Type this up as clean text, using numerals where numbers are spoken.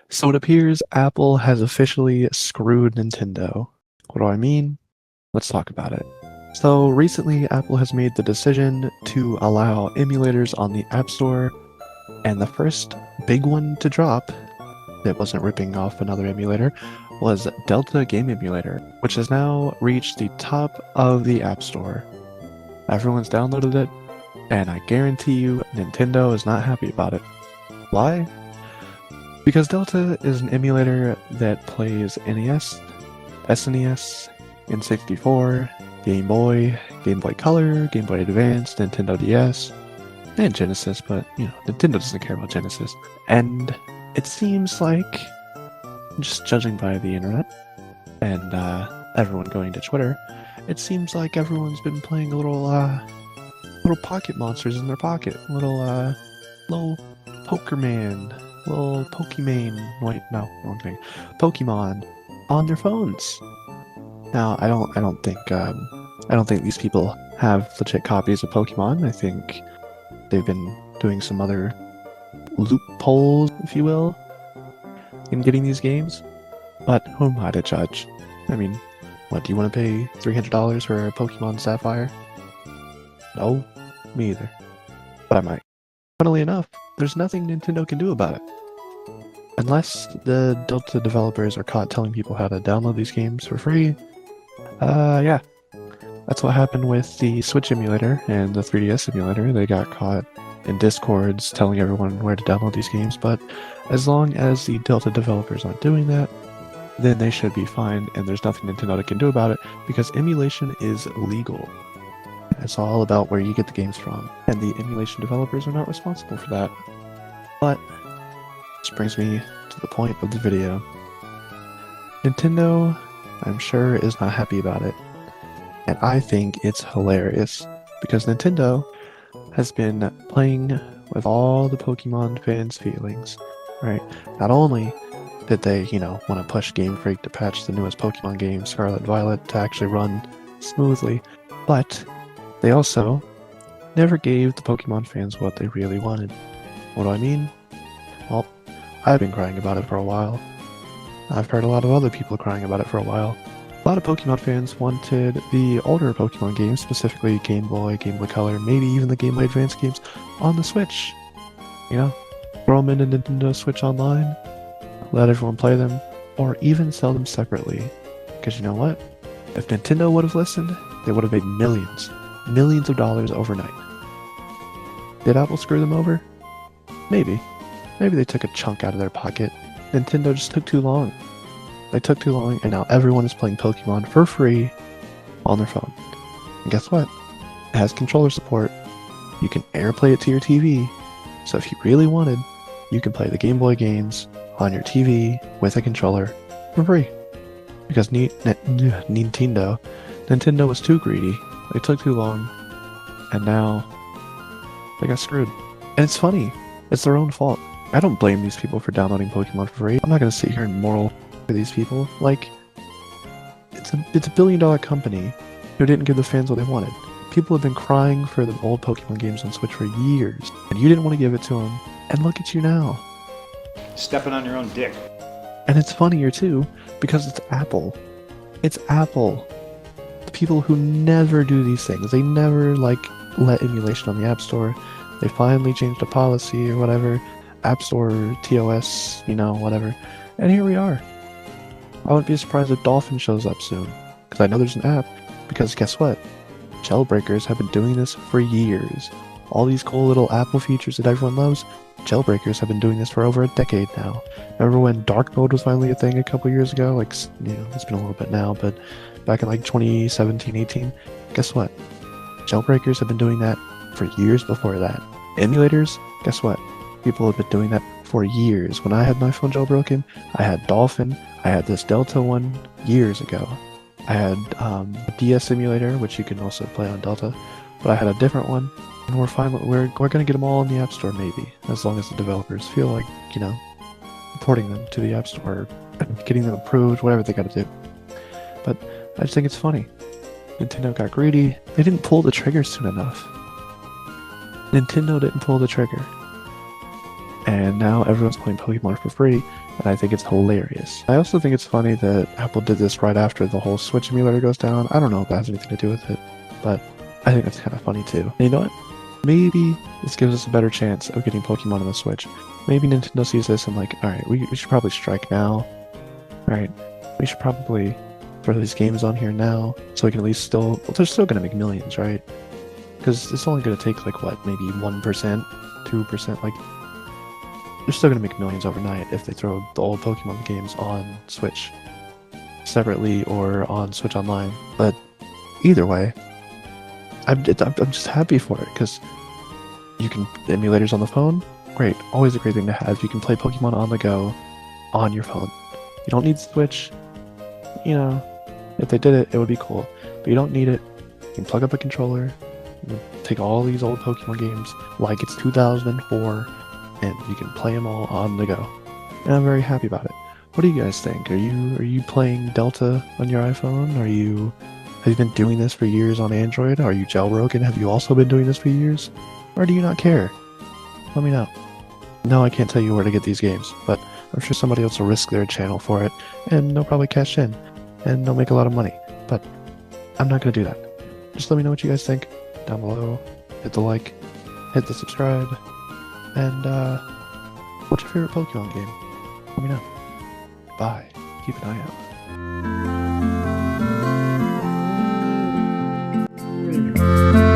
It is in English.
So it appears Apple has officially screwed Nintendo. What do I mean? Let's talk about it. So recently, Apple has made the decision to allow emulators on the App Store, and the first big one to drop that wasn't ripping off another emulator was Delta Game Emulator, which has now reached the top of the App Store. Everyone's downloaded it, and I guarantee you Nintendo is not happy about it. Why? Because Delta is an emulator that plays NES, SNES, N64, Game Boy Color, Game Boy Advance, Nintendo DS, and Genesis, but Nintendo doesn't care about Genesis. And it seems like, just judging by the internet and everyone going to Twitter, it seems like everyone's been playing little pocket monsters in their pocket, little Pokerman, little Pokemon. Wait, no, wrong thing. Pokemon on their phones. Now, I don't think these people have legit copies of Pokemon. I think they've been doing some other loopholes, if you will, in getting these games. But who am I to judge? I mean, what, do you want to pay $300 for a Pokemon Sapphire? No, me either. But I might. Funnily enough, there's nothing Nintendo can do about it. Unless the Delta developers are caught telling people how to download these games for free. Yeah. That's what happened with the Switch emulator and the 3DS emulator. They got caught in Discords telling everyone where to download these games, but as long as the Delta developers aren't doing that, then they should be fine, and there's nothing Nintendo can do about it, because emulation is legal. It's all about where you get the games from, and the emulation developers are not responsible for that. But this brings me to the point of the video. Nintendo, I'm sure, is not happy about it. And I think it's hilarious, because Nintendo has been playing with all the Pokemon fans' feelings, right? Not only did they, want to push Game Freak to patch the newest Pokemon game, Scarlet Violet, to actually run smoothly, but they also never gave the Pokemon fans what they really wanted. What do I mean? Well, I've been crying about it for a while. I've heard a lot of other people crying about it for a while. A lot of Pokemon fans wanted the older Pokemon games, specifically Game Boy Color, maybe even the Game Boy Advance games, on the Switch. Throw them into Nintendo Switch Online, let everyone play them, or even sell them separately. Because you know what? If Nintendo would have listened, they would have made millions of dollars overnight. Did Apple screw them over? Maybe. Maybe they took a chunk out of their pocket. Nintendo just took too long. They took too long, and now everyone is playing Pokemon for free on their phone. And guess what? It has controller support. You can AirPlay it to your TV. So if you really wanted, you can play the Game Boy games on your TV with a controller for free. Because Nintendo was too greedy. They took too long, and now they got screwed. And it's funny. It's their own fault. I don't blame these people for downloading Pokemon for free. I'm not going to sit here and moral for these people. Like, it's a $1 billion company who didn't give the fans what they wanted. People have been crying for the old Pokemon games on Switch for years, and you didn't want to give it to them. And look at you now. Stepping on your own dick. And it's funnier too, because it's Apple. It's Apple. The people who never do these things. They never, let emulation on the App Store. They finally changed the policy or whatever. App Store, TOS, whatever. And here we are. I wouldn't be surprised if Dolphin shows up soon. Because I know there's an app. Because guess what? Jailbreakers have been doing this for years. All these cool little Apple features that everyone loves, jailbreakers have been doing this for over a decade now. Remember when dark mode was finally a thing a couple years ago? It's been a little bit now, but back in 2017, 18, guess what? Jailbreakers have been doing that for years before that. Emulators, guess what? People have been doing that for years. When I had my phone jailbroken, I had Dolphin, I had this Delta one years ago. I had a DS emulator, which you can also play on Delta, but I had a different one. And we're gonna get them all in the App Store, maybe, as long as the developers feel like, porting them to the App Store, getting them approved, whatever they gotta do. But I just think it's funny. Nintendo got greedy. They didn't pull the trigger soon enough. Nintendo didn't pull the trigger. And now everyone's playing Pokemon for free. and I think it's hilarious. I also think it's funny that Apple did this right after the whole Switch emulator goes down. I don't know if that has anything to do with it, but I think that's kind of funny too. And you know what? Maybe this gives us a better chance of getting Pokemon on the Switch. Maybe Nintendo sees this and like, alright, we should probably strike now. Alright, we should probably throw these games on here now, so we can at least still, well, they're still gonna make millions, right? Because it's only gonna take like, what, maybe 1%, 2%, like, they're still gonna make millions overnight if they throw the old Pokemon games on Switch separately or on Switch Online. But either way, I'm just happy for it because you can emulators on the phone. Great, always a great thing to have. You can play Pokemon on the go on your phone. You don't need Switch. You know, if they did it, it would be cool. But you don't need it. You can plug up a controller. You can take all these old Pokemon games like it's 2004, and you can play them all on the go. And I'm very happy about it. What do you guys think? Are you playing Delta on your iPhone? Have you been doing this for years on Android? Are you jailbroken? Have you also been doing this for years? Or do you not care? Let me know. No, I can't tell you where to get these games, but I'm sure somebody else will risk their channel for it, and they'll probably cash in, and they'll make a lot of money. But I'm not going to do that. Just let me know what you guys think down below. Hit the like, hit the subscribe, and what's your favorite Pokemon game? Let me know. Bye. Keep an eye out.